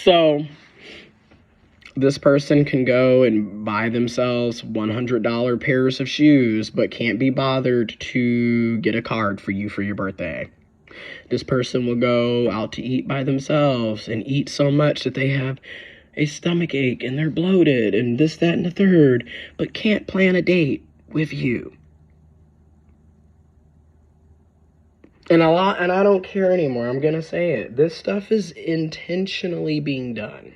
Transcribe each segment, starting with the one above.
So this person can go and buy themselves $100 pairs of shoes, but can't be bothered to get a card for you for your birthday. This person will go out to eat by themselves and eat so much that they have a stomach ache and they're bloated and this, that, and the third, but can't plan a date with you. And I don't care anymore. I'm going to say it. This stuff is intentionally being done.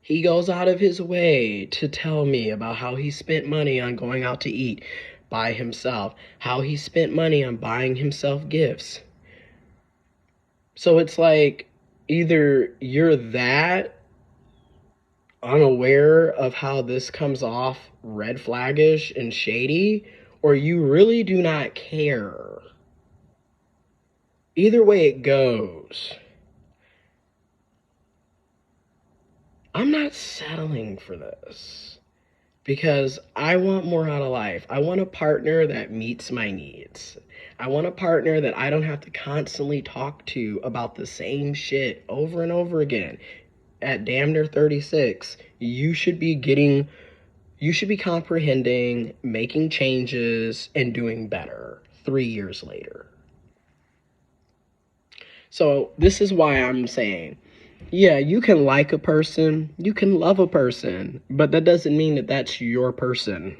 He goes out of his way to tell me about how he spent money on going out to eat by himself, how he spent money on buying himself gifts. So it's like either you're that unaware of how this comes off red flaggish and shady, or you really do not care. Either way it goes, I'm not settling for this because I want more out of life. I want a partner that meets my needs. I want a partner that I don't have to constantly talk to about the same shit over and over again. At damn near 36, you should be comprehending, making changes, and doing better 3 years later. So this is why I'm saying, yeah, you can like a person, you can love a person, but that doesn't mean that that's your person.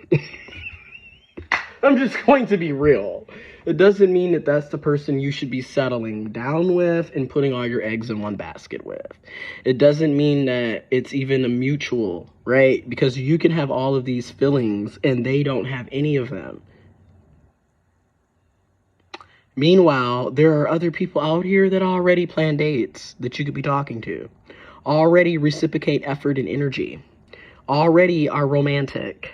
I'm just going to be real. It doesn't mean that that's the person you should be settling down with and putting all your eggs in one basket with. It doesn't mean that it's even a mutual, right? Because you can have all of these feelings and they don't have any of them. Meanwhile, there are other people out here that already plan dates that you could be talking to, already reciprocate effort and energy, already are romantic,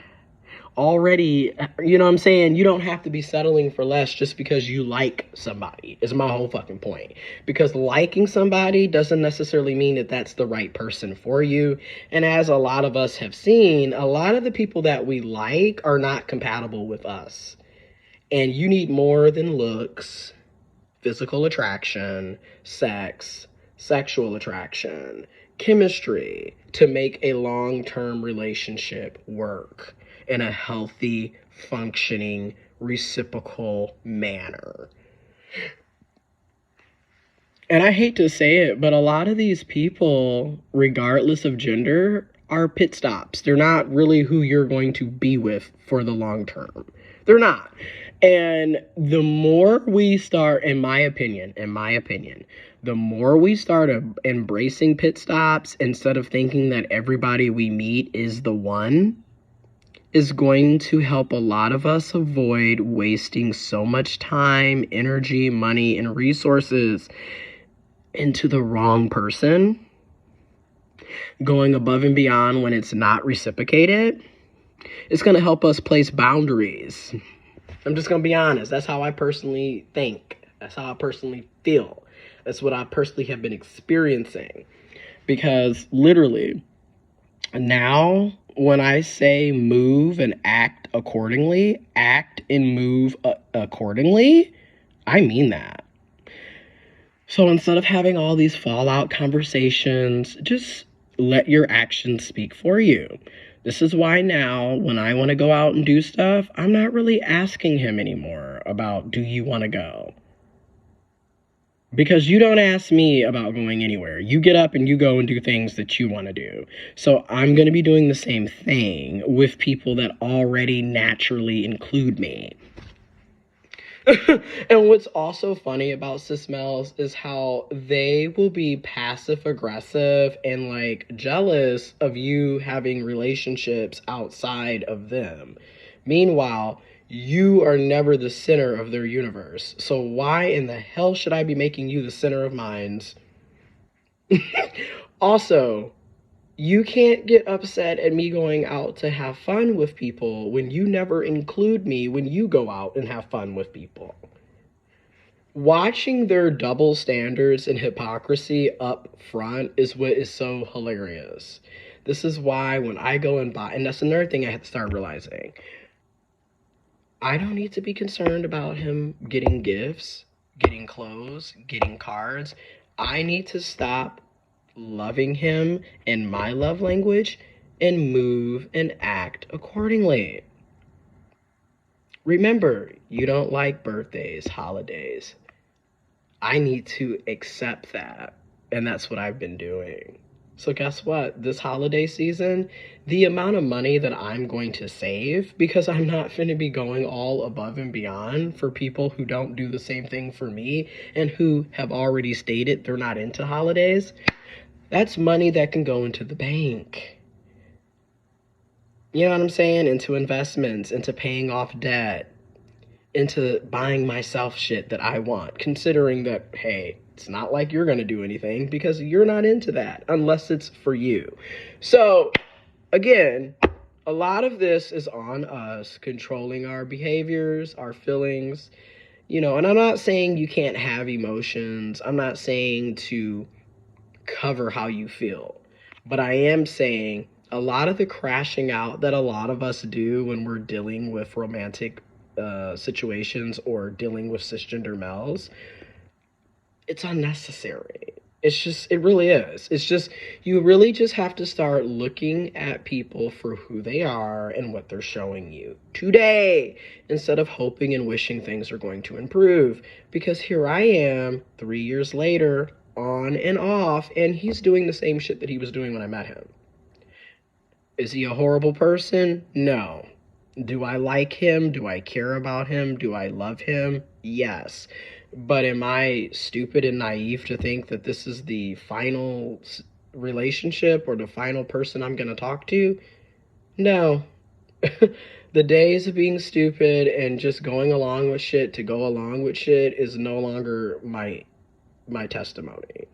already, you know what I'm saying? You don't have to be settling for less just because you like somebody, is my whole fucking point. Because liking somebody doesn't necessarily mean that that's the right person for you. And as a lot of us have seen, a lot of the people that we like are not compatible with us. And you need more than looks, physical attraction, sex, sexual attraction, chemistry to make a long-term relationship work in a healthy, functioning, reciprocal manner. And I hate to say it, but a lot of these people, regardless of gender, are pit stops. They're not really who you're going to be with for the long term. They're not. And the more we start, in my opinion, the more we start embracing pit stops instead of thinking that everybody we meet is the one, is going to help a lot of us avoid wasting so much time, energy, money, and resources into the wrong person, going above and beyond when it's not reciprocated. It's going to help us place boundaries. I'm just going to be honest. That's how I personally think. That's how I personally feel. That's what I personally have been experiencing. Because literally, now when I say move and act accordingly, act and move accordingly, I mean that. So instead of having all these fallout conversations, just let your actions speak for you. This is why now, when I want to go out and do stuff, I'm not really asking him anymore about, do you want to go? Because you don't ask me about going anywhere. You get up and you go and do things that you want to do. So I'm going to be doing the same thing with people that already naturally include me. And what's also funny about cis males is how they will be passive aggressive and like jealous of you having relationships outside of them. Meanwhile, you are never the center of their universe. So why in the hell should I be making you the center of mine? Also, you can't get upset at me going out to have fun with people when you never include me when you go out and have fun with people. Watching their double standards and hypocrisy up front is what is so hilarious. This is why when I go and buy, and that's another thing I have to start realizing, I don't need to be concerned about him getting gifts, getting clothes, getting cards. I need to stop loving him in my love language and move and act accordingly. Remember, you don't like birthdays, holidays. I need to accept that. And that's what I've been doing. So guess what? This holiday season, the amount of money that I'm going to save, because I'm not going to be going all above and beyond for people who don't do the same thing for me and who have already stated they're not into holidays, that's money that can go into the bank. You know what I'm saying? Into investments, into paying off debt, into buying myself shit that I want, considering that, hey, it's not like you're going to do anything because you're not into that unless it's for you. So, again, a lot of this is on us controlling our behaviors, our feelings, and I'm not saying you can't have emotions. I'm not saying to cover how you feel. But I am saying a lot of the crashing out that a lot of us do when we're dealing with romantic situations or dealing with cisgender males, it's unnecessary. It really is. It's just, you really just have to start looking at people for who they are and what they're showing you today instead of hoping and wishing things are going to improve. Because here I am 3 years later, on and off, and he's doing the same shit that he was doing when I met him. Is he a horrible person? No. Do I like him? Do I care about him? Do I love him? Yes. But am I stupid and naive to think that this is the final relationship or the final person I'm going to talk to? No. The days of being stupid and just going along with shit to go along with shit is no longer my testimony.